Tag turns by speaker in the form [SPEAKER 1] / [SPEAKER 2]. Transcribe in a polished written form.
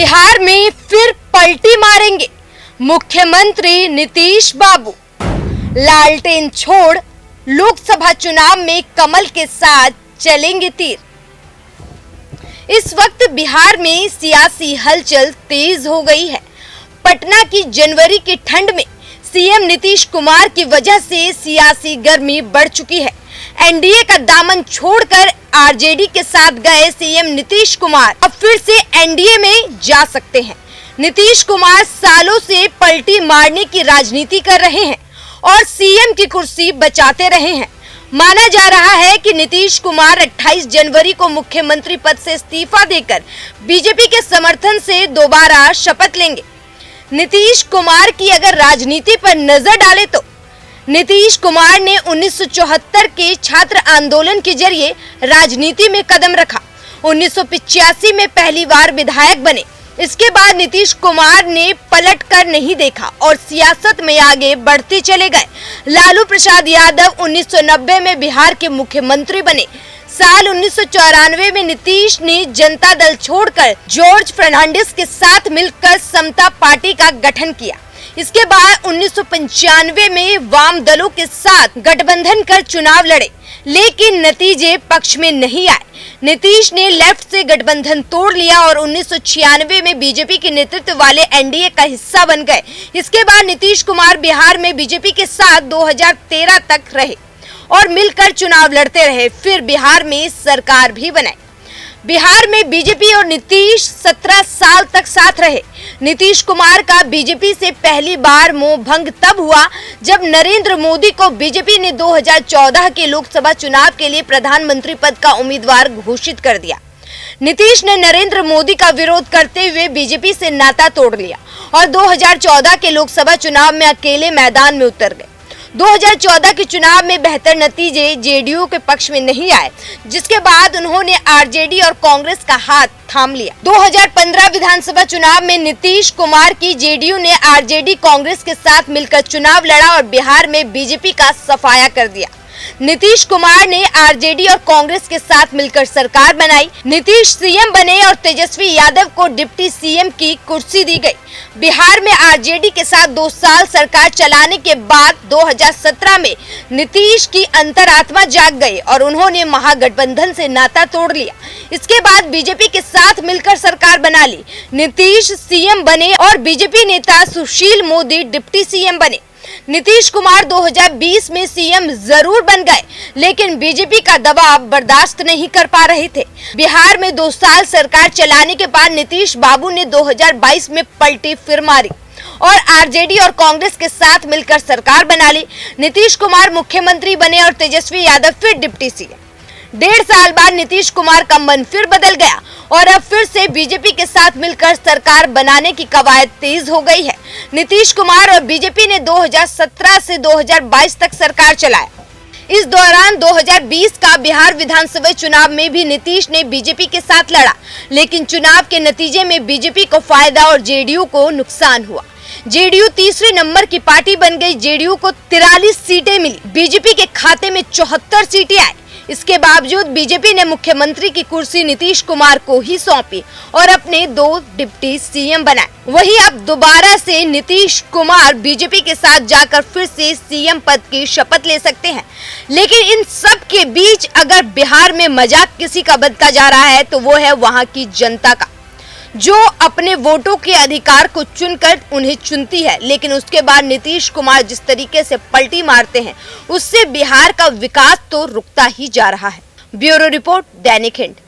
[SPEAKER 1] बिहार में फिर पलटी मारेंगे मुख्यमंत्री नीतीश बाबू। लालटेन छोड़ लोकसभा चुनाव में कमल के साथ चलेंगे तीर। इस वक्त बिहार में सियासी हलचल तेज हो गई है। पटना की जनवरी की ठंड में सीएम नीतीश कुमार की वजह से सियासी गर्मी बढ़ चुकी है। एनडीए का दामन छोड़कर आरजेडी के साथ गए सीएम नीतीश कुमार अब फिर से एनडीए में जा सकते हैं। नीतीश कुमार सालों से पलटी मारने की राजनीति कर रहे हैं और सीएम की कुर्सी बचाते रहे हैं। माना जा रहा है कि नीतीश कुमार 28 जनवरी को मुख्यमंत्री पद से इस्तीफा देकर बीजेपी के समर्थन से दोबारा शपथ लेंगे। नीतीश कुमार की अगर राजनीति पर नजर डालें तो नीतीश कुमार ने 1974 के छात्र आंदोलन के जरिए राजनीति में कदम रखा। 1985 में पहली बार विधायक बने। इसके बाद नीतीश कुमार ने पलट कर नहीं देखा और सियासत में आगे बढ़ते चले गए। लालू प्रसाद यादव 1990 में बिहार के मुख्यमंत्री बने। साल 1994 में नीतीश ने जनता दल छोड़कर जॉर्ज फर्नांडिस के साथ मिलकर समता पार्टी का गठन किया। इसके बाद 1995 में वाम दलों के साथ गठबंधन कर चुनाव लड़े, लेकिन नतीजे पक्ष में नहीं आए। नीतीश ने लेफ्ट से गठबंधन तोड़ लिया और 1996 में बीजेपी के नेतृत्व वाले एनडीए का हिस्सा बन गए। इसके बाद नीतीश कुमार बिहार में बीजेपी के साथ 2013 तक रहे और मिलकर चुनाव लड़ते रहे। फिर बिहार में सरकार भी बनाई। बिहार में बीजेपी और नीतीश 17 साल तक साथ रहे। नीतीश कुमार का बीजेपी से पहली बार मोह भंग तब हुआ जब नरेंद्र मोदी को बीजेपी ने 2014 के लोकसभा चुनाव के लिए प्रधानमंत्री पद का उम्मीदवार घोषित कर दिया। नीतीश ने नरेंद्र मोदी का विरोध करते हुए बीजेपी से नाता तोड़ लिया और 2014 के लोकसभा चुनाव में अकेले मैदान में उतर गए। 2014 के चुनाव में बेहतर नतीजे जेडीयू के पक्ष में नहीं आए, जिसके बाद उन्होंने आरजेडी और कांग्रेस का हाथ थाम लिया। 2015 विधानसभा चुनाव में नीतीश कुमार की जेडीयू ने आरजेडी कांग्रेस के साथ मिलकर चुनाव लड़ा और बिहार में बीजेपी का सफाया कर दिया। नीतीश कुमार ने आरजेडी और कांग्रेस के साथ मिलकर सरकार बनाई। नीतीश सीएम बने और तेजस्वी यादव को डिप्टी सीएम की कुर्सी दी गई। बिहार में आरजेडी के साथ 2 साल सरकार चलाने के बाद 2017 में नीतीश की अंतरात्मा जाग गई और उन्होंने महागठबंधन से नाता तोड़ लिया। इसके बाद बीजेपी के साथ मिलकर सरकार बना ली। नीतीश सीएम बने और बीजेपी नेता सुशील मोदी डिप्टी सीएम बने। नीतीश कुमार 2020 में सीएम जरूर बन गए, लेकिन बीजेपी का दबाव बर्दाश्त नहीं कर पा रहे थे। बिहार में 2 साल सरकार चलाने के बाद नीतीश बाबू ने 2022 में पलटी फिर मारी और आरजेडी और कांग्रेस के साथ मिलकर सरकार बना ली। नीतीश कुमार मुख्यमंत्री बने और तेजस्वी यादव फिर डिप्टी सीएम। 1.5 साल बाद नीतीश कुमार का मन फिर बदल गया और अब फिर से बीजेपी के साथ मिलकर सरकार बनाने की कवायद तेज हो गई है। नीतीश कुमार और बीजेपी ने 2017 से 2022 तक सरकार चलाया। इस दौरान 2020 का बिहार विधानसभा चुनाव में भी नीतीश ने बीजेपी के साथ लड़ा, लेकिन चुनाव के नतीजे में बीजेपी को फायदा और जेडीयू को नुकसान हुआ। जेडीयू तीसरे नंबर की पार्टी बन गई। जेडीयू को 43 सीटें मिली, बीजेपी के खाते में 74 सीटें आई। इसके बावजूद बीजेपी ने मुख्यमंत्री की कुर्सी नीतीश कुमार को ही सौंपी और अपने 2 डिप्टी सीएम बनाए। वहीं अब दोबारा से नीतीश कुमार बीजेपी के साथ जाकर फिर से सीएम पद की शपथ ले सकते हैं। लेकिन इन सब के बीच अगर बिहार में मजाक किसी का बदला जा रहा है तो वो है वहां की जनता का, जो अपने वोटों के अधिकार को चुनकर उन्हें चुनती है। लेकिन उसके बाद नीतीश कुमार जिस तरीके से पलटी मारते हैं, उससे बिहार का विकास तो रुकता ही जा रहा है। ब्यूरो रिपोर्ट, दैनिक हिंद।